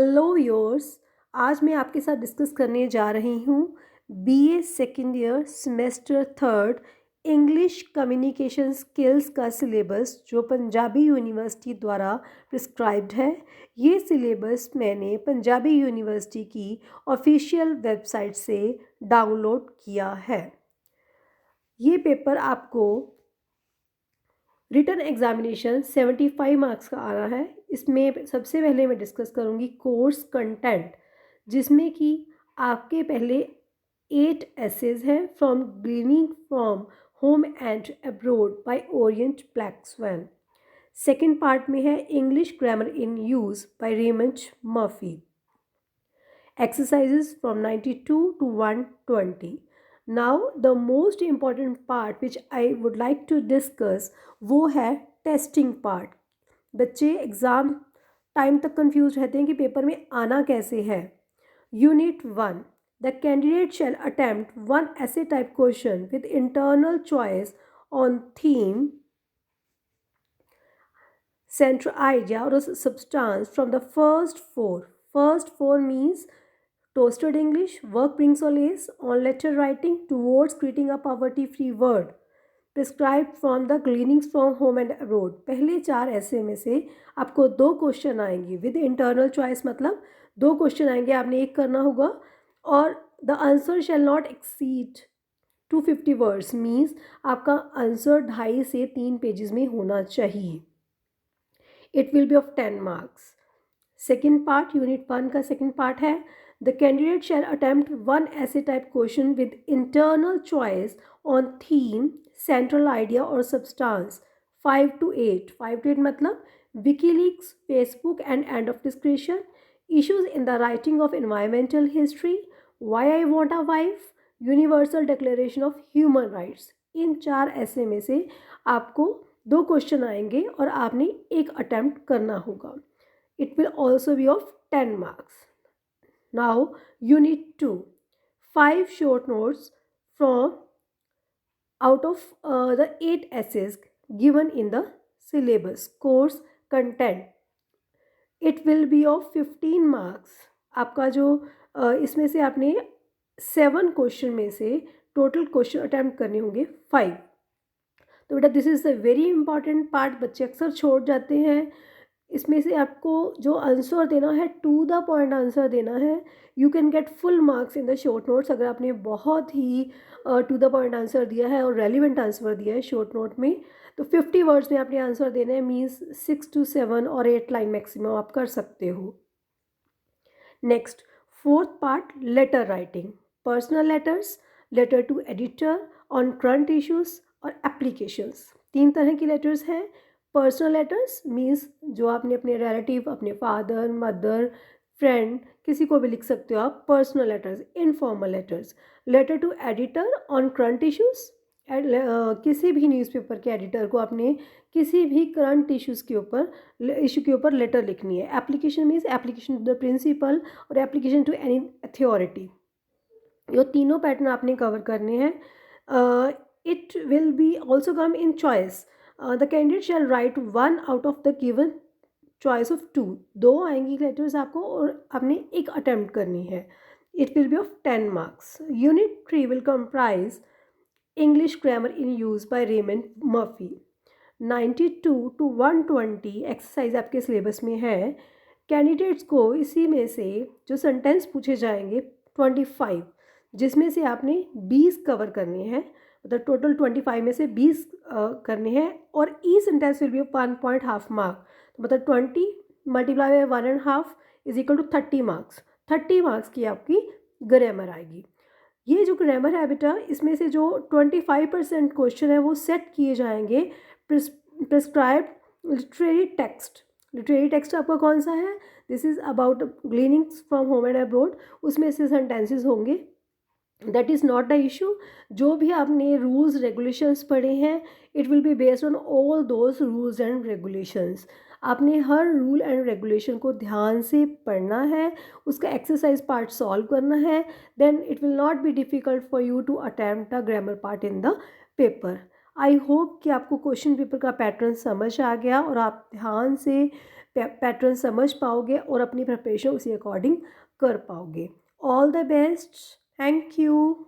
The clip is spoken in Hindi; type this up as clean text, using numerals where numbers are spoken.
Hello yours. आज मैं आपके साथ डिस्कस करने जा रही हूँ BA second year semester third English communication skills का सिलेबस जो पंजाबी यूनिवर्सिटी द्वारा प्रिस्क्राइब्ड है। ये सिलेबस मैंने पंजाबी यूनिवर्सिटी की ऑफिशियल वेबसाइट से डाउनलोड किया है। ये पेपर आपको रिटन एग्जामिनेशन 75 मार्क्स का आ रहा है। इसमें सबसे पहले मैं डिस्कस करूँगी कोर्स कंटेंट, जिसमें कि आपके पहले 8 एसेज हैं from gleaning from home and abroad by Orient Black Swan. Second part में है English grammar in use by Raymond Murphy. Exercises from 92 to 120. Now the most important part which I would like to discuss वो है टेस्टिंग पार्ट। बच्चे एग्ज़ाम टाइम तक कंफ्यूज रहते हैं कि पेपर में आना कैसे है। Unit 1, the candidate shall attempt one essay type question with internal choice on theme central idea or a substance from the first four. First four means toasted English, work brings solace, on letter writing, towards creating a poverty-free world, prescribed from the gleanings from home and abroad. पहले 4 ऐसे में से आपको 2 क्वेश्चन आएंगे विद इंटरनल चॉइस, मतलब 2 क्वेश्चन आएंगे, आपने एक करना होगा और the answer shall not exceed 250 words means आपका आंसर 2.5 से 3 पेजेस में होना चाहिए। It will be of 10 marks. Second part, unit 1 का second part है the candidate shall attempt one essay type question with internal choice on theme, central idea or substance. 5 to 8 मतलब WikiLeaks, Facebook and end of discussion, issues in the writing of environmental history, why I want a wife, universal declaration of human rights. इन 4 ऐसे में से आपको 2 क्वेश्चन आएंगे और आपने एक अटेम्प्ट करना होगा। It will also be of 10 marks. Now unit 2, 5 short notes from out of the 8 essays given in the syllabus course content. It will be of 15 marks. आपका जो इसमें से आपने 7 क्वेश्चन में से टोटल क्वेश्चन अटैम्प्ट करने होंगे 5। तो बेटा this is the very important part, बच्चे अक्सर छोड़ जाते हैं। इसमें से आपको जो आंसर देना है टू द पॉइंट आंसर देना है। You can get full marks in the short notes अगर आपने बहुत ही टू द पॉइंट आंसर दिया है और रेलिवेंट आंसर दिया है शॉर्ट नोट में। तो 50 वर्ड्स में आपने आंसर देना है, मीन्स 6 to 7 और 8 लाइन मैक्सिमम आप कर सकते हो। Next, fourth part, letter writing, personal letters, letter to editor on current issues और एप्लीकेशंस। 3 तरह की लेटर्स हैं। पर्सनल लेटर्स मीन्स जो आपने अपने रिलेटिव, अपने फादर, मदर, फ्रेंड, किसी को भी लिख सकते हो आप। Personal letters, informal letters. Letter to editor on current issues, किसी भी न्यूज़पेपर के एडिटर को आपने किसी भी करंट इश्यूज़ के ऊपर इशू के ऊपर लेटर लिखनी है। Application means application to the principal और एप्लीकेशन टू एनी अथॉरिटी। ये तीनों पैटर्न आपने कवर करने हैं। It will be also come in choice. The candidate shall write one out of the given choice of 2। 2 आएंगी लेटर्स आपको और आपने एक अटैम्प्ट करनी है। It will B of 10 marks. Unit 3 will comprise English grammar in use by Raymond Murphy. 92 to 120 exercise आपके सिलेबस में है। कैंडिडेट्स को इसी में से जो सेंटेंस पूछे जाएंगे 25, जिसमें से आपने 20 कवर करने हैं, मतलब टोटल 25 में से 20 करने हैं और ई सेंटेंस विल बी 1.5 मार्क, मतलब 20 multiply by 1.5 is equal to 30 marks. 30 marks की आपकी ग्रामर आएगी। ये जो ग्रामर है बेटा, इसमें से जो 25% क्वेश्चन है वो सेट किए जाएंगे prescribed literary text. Literary text आपका कौन सा है? This is about gleanings from home and abroad. उसमें से सेंटेंसेस होंगे, that is not the issue. जो भी आपने रूल्स रेगुलेशंस पढ़े हैं, it will be based on all those rules and regulations. आपने हर रूल एंड रेगुलेशन को ध्यान से पढ़ना है, उसका एक्सरसाइज पार्ट सॉल्व करना है, then it will not be difficult for you to attempt the grammar part in the paper. I hope कि आपको क्वेश्चन पेपर का पैटर्न समझ आ गया और आप ध्यान से पैटर्न समझ पाओगे और अपनी प्रिपरेशन उसी अकॉर्डिंग कर पाओगे। All the best, thank you.